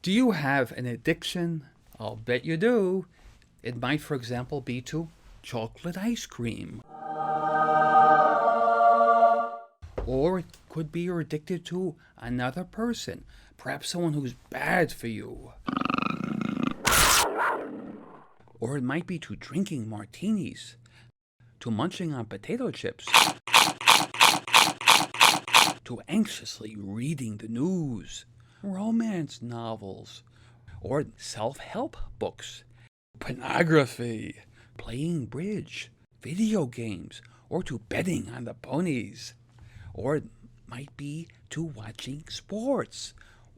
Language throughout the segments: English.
Do you have an addiction? I'll bet you do. It might, for example, be to chocolate ice cream. Or it could be you're addicted to another person, perhaps someone who's bad for you. Or it might be to drinking martinis, to munching on potato chips, to anxiously reading the news, romance novels, or self-help books, pornography, playing bridge, video games, or to betting on the ponies. Or it might be to watching sports,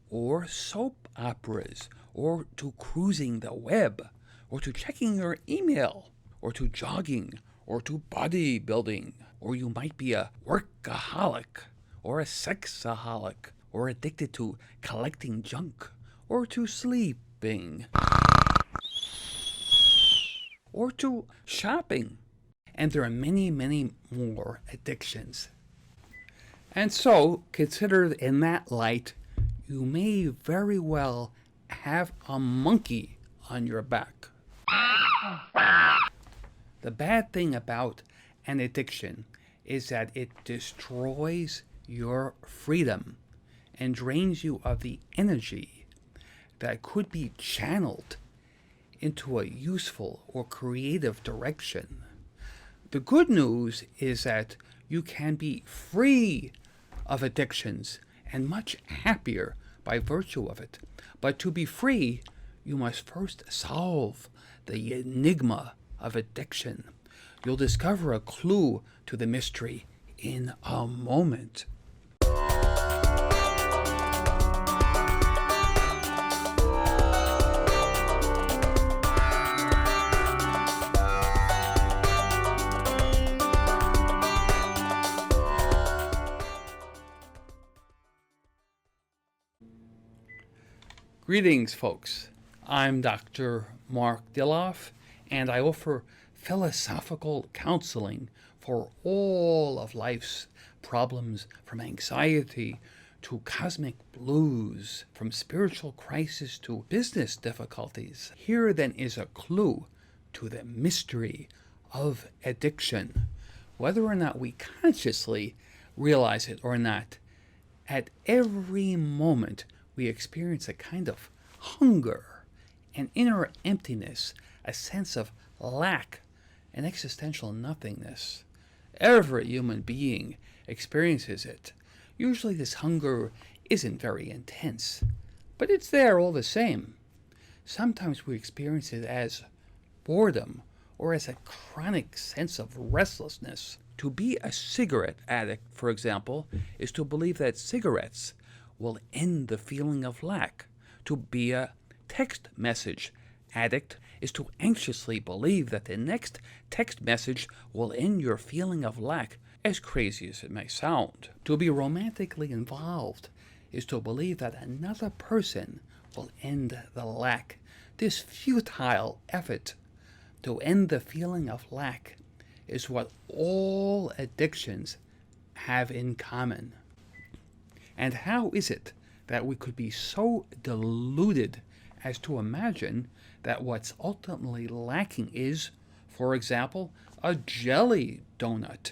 or soap operas, or to cruising the web, or to checking your email, or to jogging, or to bodybuilding. Or you might be a workaholic, or a sexaholic, or addicted to collecting junk, or to sleeping, or to shopping. And there are many, many more addictions. And so, considered in that light, you may very well have a monkey on your back. The bad thing about an addiction is that it destroys your freedom and drains you of the energy that could be channeled into a useful or creative direction. The good news is that you can be free of addictions and much happier by virtue of it. But to be free, you must first solve the enigma of addiction. You'll discover a clue to the mystery in a moment. Greetings, folks. I'm Dr. Mark Dilloff, and I offer philosophical counseling for all of life's problems, from anxiety to cosmic blues, from spiritual crisis to business difficulties. Here then is a clue to the mystery of addiction. Whether or not we consciously realize it or not, at every moment we experience a kind of hunger, an inner emptiness, a sense of lack, an existential nothingness. Every human being experiences it. Usually this hunger isn't very intense, but it's there all the same. Sometimes we experience it as boredom or as a chronic sense of restlessness. To be a cigarette addict, for example, is to believe that cigarettes will end the feeling of lack. To be a text message addict is to anxiously believe that the next text message will end your feeling of lack, as crazy as it may sound. To be romantically involved is to believe that another person will end the lack. This futile effort to end the feeling of lack is what all addictions have in common. And how is it that we could be so deluded as to imagine that what's ultimately lacking is, for example, a jelly donut?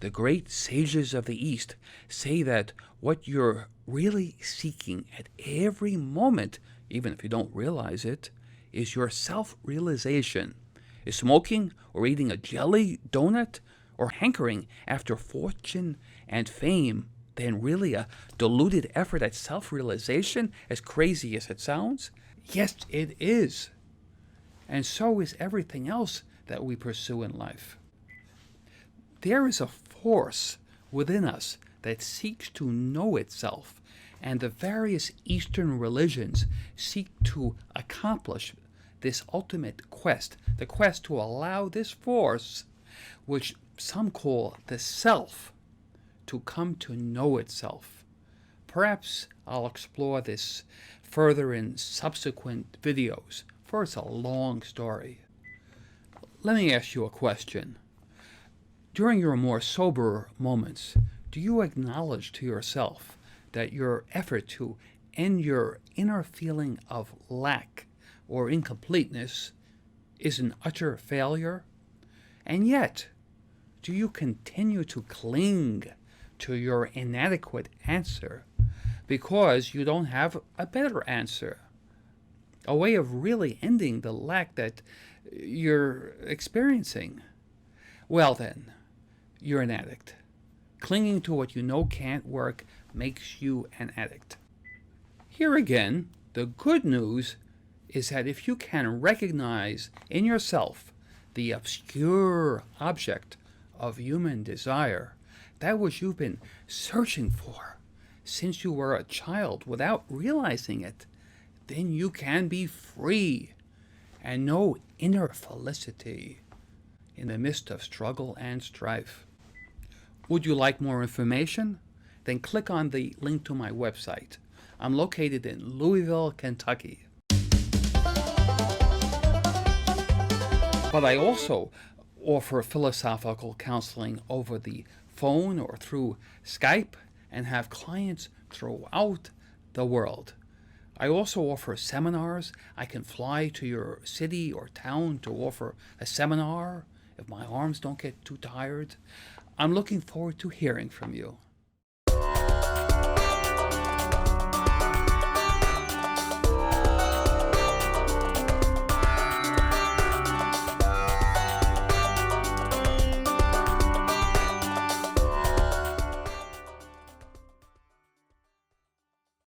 The great sages of the East say that what you're really seeking at every moment, even if you don't realize it, is your self-realization. Is smoking or eating a jelly donut or hankering after fortune and fame then really a deluded effort at self-realization, as crazy as it sounds? Yes, it is. And so is everything else that we pursue in life. There is a force within us that seeks to know itself, and the various Eastern religions seek to accomplish this ultimate quest, the quest to allow this force, which some call the self, to come to know itself. Perhaps I'll explore this further in subsequent videos, for it's a long story. Let me ask you a question. During your more sober moments, do you acknowledge to yourself that your effort to end your inner feeling of lack or incompleteness is an utter failure? And yet, do you continue to cling to your inadequate answer because you don't have a better answer? A way of really ending the lack that you're experiencing? Well then, you're an addict. Clinging to what you know can't work makes you an addict. Here again, the good news is that if you can recognize in yourself the obscure object of human desire, that which you've been searching for since you were a child without realizing it, then you can be free and know inner felicity in the midst of struggle and strife. Would you like more information? Then click on the link to my website. I'm located in Louisville, Kentucky. But I also offer philosophical counseling over the phone or through Skype and have clients throughout the world. I also offer seminars. I can fly to your city or town to offer a seminar if my arms don't get too tired. I'm looking forward to hearing from you.